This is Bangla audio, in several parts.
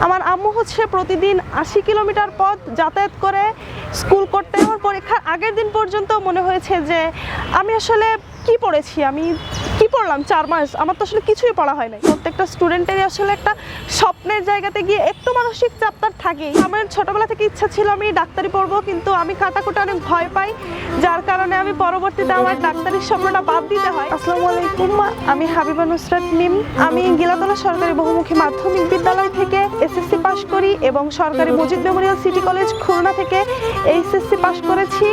আমার আম্মু হচ্ছে প্রতিদিন 80 কিলোমিটার পথ যাতায়াত করে স্কুল করতে। আমার পরীক্ষার আগের দিন পর্যন্ত মনে হয়েছে যে আমি আসলে কি পড়েছি, আমি কি পড়লাম 4 মাস, আমার তো আসলে কিছুই পড়া হয় নাই। প্রত্যেকটা স্টুডেন্টেরই আসলে একটা স্বপ্নের জায়গাতে গিয়ে একটু মানসিক চাপ তার থাকেই। আমার ছোটবেলা থেকে ইচ্ছা ছিল আমি ডাক্তারি পড়বো, কিন্তু আমি কাটাকুটি অনেক ভয় পাই, যার কারণে আমি পরবর্তীতে আমার ডাক্তারির স্বপ্নটা বাদ দিতে হয়। আসসালামু আলাইকুম, আমি হাবিবা নুসরাত মিম। আমি গিলাতলা সরকারি বহুমুখী মাধ্যমিক বিদ্যালয় থেকে এসএসসি পাশ করি এবং সরকারি Majid Memorial city college Khulna থেকে এইচএসসি পাশ করেছি।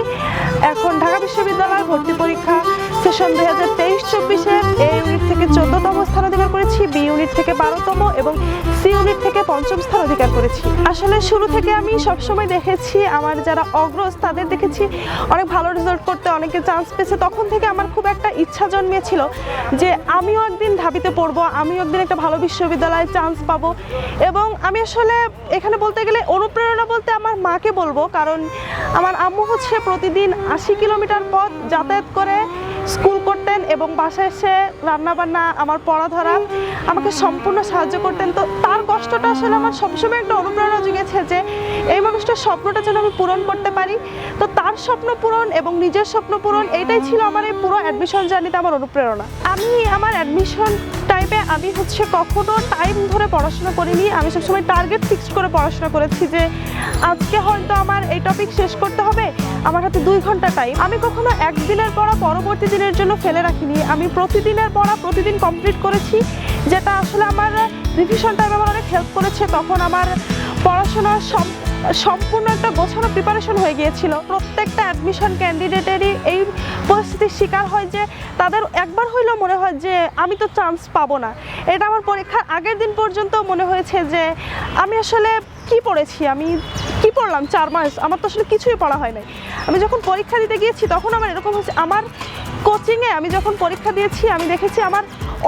এখন ঢাকা বিশ্ববিদ্যালয় ভর্তি পরীক্ষা সেশন 2023-24-এর এ ইউনিট থেকে 14তম স্থান অধিকার করেছি, বি ইউনিট থেকে 12তম এবং সি ইউনিট থেকে 5ম স্থান অধিকার করেছি। আসলে শুরু থেকে আমি সবসময় দেখেছি আমার যারা অগ্রজ তাদের দেখেছি অনেক ভালো রেজাল্ট করতে, অনেকে চান্স পেয়েছে। তখন থেকে আমার খুব একটা ইচ্ছা জন্মিয়েছিল যে আমিও একদিন ঢাবিতে পড়বো, আমিও একদিন একটা ভালো বিশ্ববিদ্যালয়ে চান্স পাবো। এবং আমি আসলে এখানে বলতে গেলে অনুপ্রেরণা বলতে আমার মাকে বলবো, কারণ আমার আম্মু হচ্ছে প্রতিদিন 80 কিলোমিটার পথ যাতায়াত করে স্কুল করতেন এবং বাসায় এসে রান্নাবান্না, আমার পড়াধরা আমাকে সম্পূর্ণ সাহায্য করতেন। তো তার কষ্টটা আসলে আমার সবসময় একটা অনুপ্রেরণা জুগিয়েছে যে এই মানুষটার স্বপ্নটা যেন আমি পূরণ করতে পারি। তো তার স্বপ্ন পূরণ এবং নিজের স্বপ্ন পূরণ, এইটাই ছিল আমার এই পুরো অ্যাডমিশন জার্নিতে আমার অনুপ্রেরণা। আমি আমার অ্যাডমিশন টাইমে আমি হচ্ছে কখনো টাইম ধরে পড়াশোনা করিনি। আমি সবসময় টার্গেট ফিক্সড করে পড়াশোনা করেছি যে আজকে হয়তো আমার এই টপিক শেষ করতে হবে, আমার হাতে 2 ঘন্টা টাইম। আমি কখনো একদিনের পড়া পরবর্তী দিনের জন্য ফেলে রাখিনি। আমি প্রতিদিনের পড়া প্রতিদিন কমপ্লিট করেছি, যেটা আসলে আমার রিভিশন টাইমে আমার অনেক হেল্প করেছে। তখন আমার পড়াশোনার সম্পূর্ণ একটা গোছানো প্রিপারেশন হয়ে গিয়েছিল। প্রত্যেকটা অ্যাডমিশন ক্যান্ডিডেটেরই এই পরিস্থিতির শিকার হয় যে তাদের একবার হইলেও মনে হয় যে আমি তো চান্স পাবো না। এটা আমার পরীক্ষার আগের দিন পর্যন্ত মনে হয়েছে যে আমি আসলে কি পড়েছি, আমি কি পড়লাম 4 মাস, আমার তো আসলে কিছুই পড়া হয় নাই। আমি যখন পরীক্ষা দিতে গিয়েছি তখন আমার এরকম হচ্ছে, আমার কোচিংয়ে আমি যখন পরীক্ষা দিয়েছি আমি দেখেছি আমার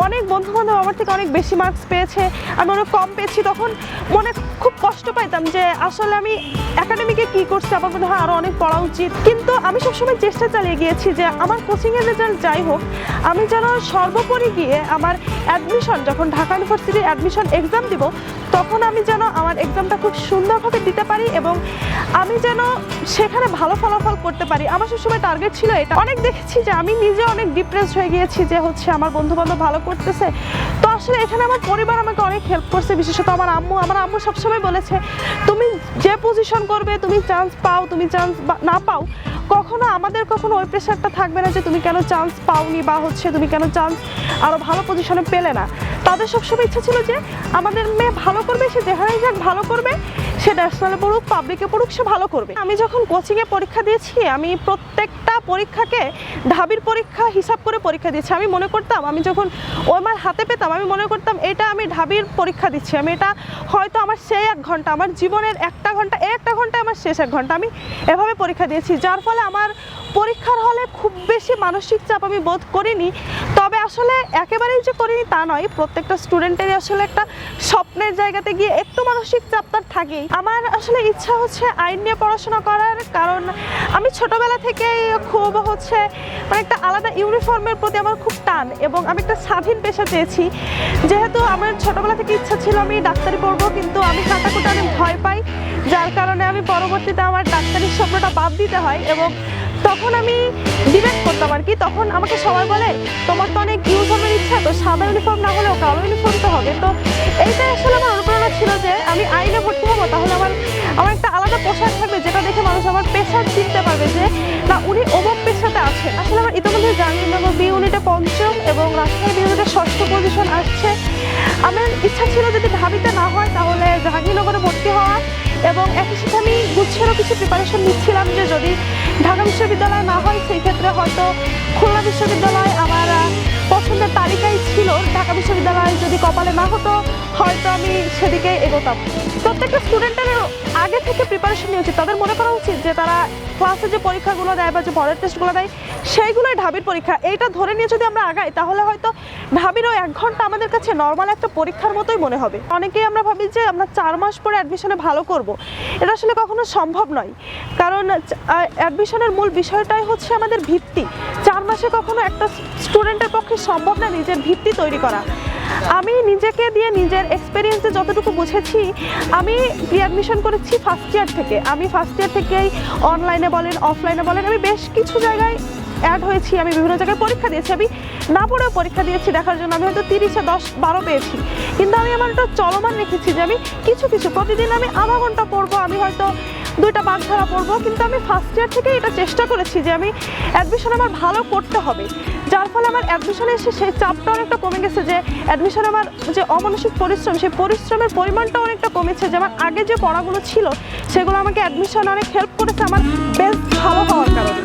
অনেক বন্ধুবান্ধব আমার থেকে অনেক বেশি মার্কস পেয়েছে, আমি অনেক কম পেয়েছি। তখন মনে খুব কষ্ট পাইতাম যে আসলে আমি একাডেমিকে কী করছি, আমার মনে হয় আরও অনেক পড়া উচিত। কিন্তু আমি সবসময় চেষ্টা চালিয়ে গিয়েছি যে আমার কোচিংয়ের রেজাল্ট যাই হোক, আমি যেন সর্বোপরি গিয়ে আমার অ্যাডমিশন, যখন ঢাকা ইউনিভার্সিটির অ্যাডমিশন এক্সাম দিব তখন আমি যেন আমার এক্সামটা খুব সুন্দরভাবে দিতে পারি এবং আমি যেন সেখানে ভালো ফলাফল করতে পারি। আমার সবসময় টার্গেট ছিল এটা। অনেক দেখেছি যে আমি নিজে অনেক ডিপ্রেসড হয়ে গিয়েছি যে হচ্ছে আমার বন্ধুবান্ধব ভালো করতেছে। তো আসলে এখানে আমার পরিবার আমাকে অনেক হেল্প করছে, বিশেষত আমার আম্মু সবসময় বলেছে তুমি যে পজিশন করবে, তুমি চান্স পাও, তুমি চান্স না পাও, কখনো আমাদের কখনো ওই প্রেশারটা থাকবে না যে তুমি কেন চান্স পাওনি বা হচ্ছে তুমি কেন চান্স আরও ভালো পজিশনে পেলে না। তাদের সবসময় ইচ্ছা ছিল যে আমাদের মেয়ে ভালো করবে, সে যেখানেই যাক ভালো করবে, সে ন্যাশনালে পড়ুক, পাবলিকে পড়ুক, সে ভালো করবে। আমি যখন কোচিংয়ে পরীক্ষা দিয়েছি আমি প্রত্যেকটা পরীক্ষাকে ঢাবির পরীক্ষা হিসাব করে পরীক্ষা দিয়েছি। আমি মনে করতাম আমি যখন ওএমআর হাতে পেতাম আমি মনে করতাম এটা আমি ঢাবির পরীক্ষা দিচ্ছি, আমি এটা হয়তো আমার সেই 1 ঘন্টা, আমার জীবনের একটা ঘন্টা আমার শেষ 1 ঘন্টা, আমি এভাবে পরীক্ষা দিয়েছি। যার ফলে আমার পরীক্ষার হলে খুব বেশি মানসিক চাপ আমি বোধ করিনি। তবে আসলে একেবারেই যে করিনি তা নয়, প্রত্যেকটা স্টুডেন্টেরই আসলে একটা স্বপ্নের জায়গাতে গিয়ে একটু মানসিক চাপ তার থাকেই। আমার আসলে ইচ্ছা হচ্ছে আইন নিয়ে পড়াশোনা করার, কারণ আমি ছোটবেলা থেকেই খুব হচ্ছে মানে একটা আলাদা ইউনিফর্মের প্রতি আমার খুব টান এবং আমি একটা স্বাধীন পেশা চেয়েছি। যেহেতু আমার ছোটবেলা থেকে ইচ্ছা ছিল আমি ডাক্তারি পড়বো, কিন্তু আমি কাটাকুটি অনেক ভয় পাই, যার কারণে আমি পরবর্তীতে আমার ডাক্তারির স্বপ্নটা বাদ দিতে হয়। এবং তখন আমি ডিবেট করতাম আর কি, তখন আমাকে সবাই বলে তোমার তো অনেক ইউনিফর্মের ইচ্ছা, তো সাদা ইউনিফর্ম না হলেও কালো ইউনিফর্ম তো হবে। তো এইটাই আসলে আমার অনুপ্রেরণা ছিল যে আমি আইনে ভর্তি হবো, তাহলে আমার একটা আলাদা পোশাক থাকবে যেটা দেখে মানুষ আমার পেশা চিনতে পারবে যে না উনি অমুক পেশাতে আছেন। আসলে আমার ইতিমধ্যে জাহাঙ্গীরনগর বি ইউনিটে 5ম এবং রাজশাহী বি ইউনিটে 6ষ্ঠ পজিশন আসছে। আমার ইচ্ছা ছিল যদি ঢাবিতে না হয় তাহলে জাহাঙ্গীরনগরে ভর্তি হওয়ার, এবং একই সাথে আমি গুচ্ছেরও কিছু প্রিপারেশন নিচ্ছিলাম যে যদি ঢাকা বিশ্ববিদ্যালয় না হয় সেই ক্ষেত্রে হয়তো খুলনা বিশ্ববিদ্যালয় আমার পছন্দের তালিকায় ছিল। ঢাকা বিশ্ববিদ্যালয় যদি কপালে না হতো হয়তো আমি সেদিকে এগোতাম। প্রত্যেকটা স্টুডেন্টের আগে থেকে প্রিপারেশন নিয়ে উচিত, তাদের মনে করা উচিত যে তারা ক্লাসে যে পরীক্ষাগুলো দেয় বা যে মডেল টেস্টগুলো দেয় সেইগুলোই ঢাবির পরীক্ষা। এইটা ধরে নিয়ে যদি আমরা আগাই তাহলে হয়তো ঢাবির ওই 1 ঘন্টা আমাদের কাছে নর্মাল একটা পরীক্ষার মতোই মনে হবে। অনেকেই আমরা ভাবি যে আমরা 4 মাস পরে অ্যাডমিশনে ভালো করব, এটা আসলে কখনো সম্ভব নয়, কারণ অ্যাডমিশনের মূল বিষয়টাই হচ্ছে আমাদের ভিত্তি। 4 মাসে কখনো একটা স্টুডেন্টের পক্ষে সম্ভব না নিজের ভিত্তি তৈরি করা। আমি নিজেকে দিয়ে নিজের এক্সপিরিয়েন্সে যতটুকু বুঝেছি, আমি প্রি অ্যাডমিশন করেছি ফার্স্ট ইয়ার থেকে। আমি ফার্স্ট ইয়ার থেকেই অনলাইনে বলেন অফলাইনে বলেন আমি বেশ কিছু জায়গায় অ্যাড হয়েছি, আমি বিভিন্ন জায়গায় পরীক্ষা দিয়েছি, আমি না পড়েও পরীক্ষা দিয়েছি দেখার জন্য। আমি হয়তো 30-এ 10-12 পেয়েছি, কিন্তু আমি আমার একটা চলমান রেখেছি যে আমি কিছু প্রতিদিন আমি আধা ঘন্টা পড়বো, আমি হয়তো 2টা বাগধারা পড়বো, কিন্তু আমি ফার্স্ট ইয়ার থেকে এটা চেষ্টা করেছি যে আমি অ্যাডমিশন আমার ভালো করতে হবে। যার ফলে আমার অ্যাডমিশনে এসে সেই চাপটা অনেকটা কমে গেছে, যে অ্যাডমিশনে আমার যে অমানসিক পরিশ্রম, সেই পরিশ্রমের পরিমাণটা অনেকটা কমেছে। যে আমার আগে যে পড়াগুলো ছিল সেগুলো আমাকে অ্যাডমিশন অনেক হেল্প করেছে আমার বেস্ট ভালো হওয়ার কারণে।